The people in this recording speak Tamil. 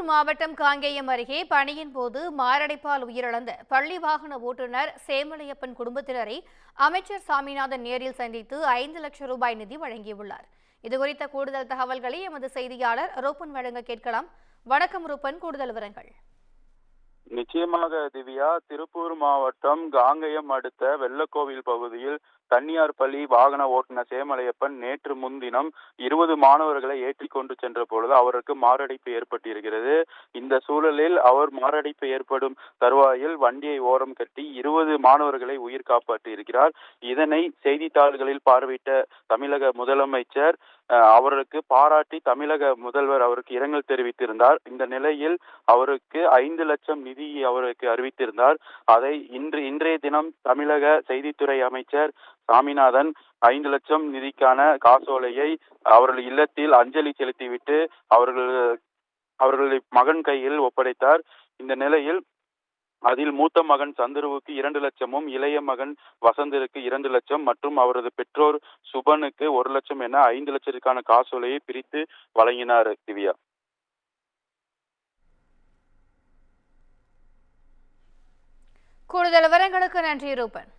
மாவட்டம் காங்கேயம் அருகே பணியின் போது மாரடைப்பால் உயிரிழந்த பள்ளி வாகன ஓட்டுநர் சேமலையப்பன் குடும்பத்தினரை அமைச்சர் சாமிநாதன் நேரில் சந்தித்து 5 லட்சம் ரூபாய் நிதி வழங்கியுள்ளார். இதுகுறித்த கூடுதல் தகவல்களை எமது செய்தியாளர் ரூபன் வழங்க கேட்கலாம். வணக்கம் ரூபன், கூடுதல் விவரங்கள். நிச்சயமாக திவ்யா, திருப்பூர் மாவட்டம் காங்கயம் அடுத்த வெள்ளக்கோவில் பகுதியில் தனியார் பள்ளி வாகன ஓட்டுநர் சேமலையப்பன் நேற்று முன்தினம் 20 மாணவர்களை ஏற்றிக் கொண்டு சென்ற பொழுது அவருக்கு மாரடைப்பு ஏற்பட்டிருக்கிறது. இந்த சூழலில் அவர் மாரடைப்பு ஏற்படும் தருவாயில் வண்டியை ஓரம் கட்டி 20 மாணவர்களை உயிர் காப்பாற்றியிருக்கிறார். இதனை செய்தித்தாள்களில் பார்வையிட்ட தமிழக முதலமைச்சர் அவருக்கு பாராட்டி தமிழக முதல்வர் அவருக்கு இரங்கல் தெரிவித்திருந்தார். இந்த நிலையில் அவருக்கு 5 லட்சம் நிதி அவருக்கு அறிவித்திருந்தார். அதை இன்றைய தினம் தமிழக செய்தித்துறை அமைச்சர் சாமிநாதன் 5 லட்சம் நிதிக்கான காசோலையை அவர்கள் இல்லத்தில் அஞ்சலி செலுத்திவிட்டு அவர்கள் மகன் கையில் ஒப்படைத்தார். இந்த நிலையில் அதில் மூத்த மகன் சந்துருவுக்கு 2 லட்சமும், இளைய மகன் வசந்திற்கு 2 லட்சம் மற்றும் அவரது பெற்றோர் சுபனுக்கு 1 லட்சம் என 5 லட்சத்திற்கான காசோலையை பிரித்து வழங்கினார். திவ்யா, கூடுதல் விவரங்களுக்கு நன்றி ரூபன்.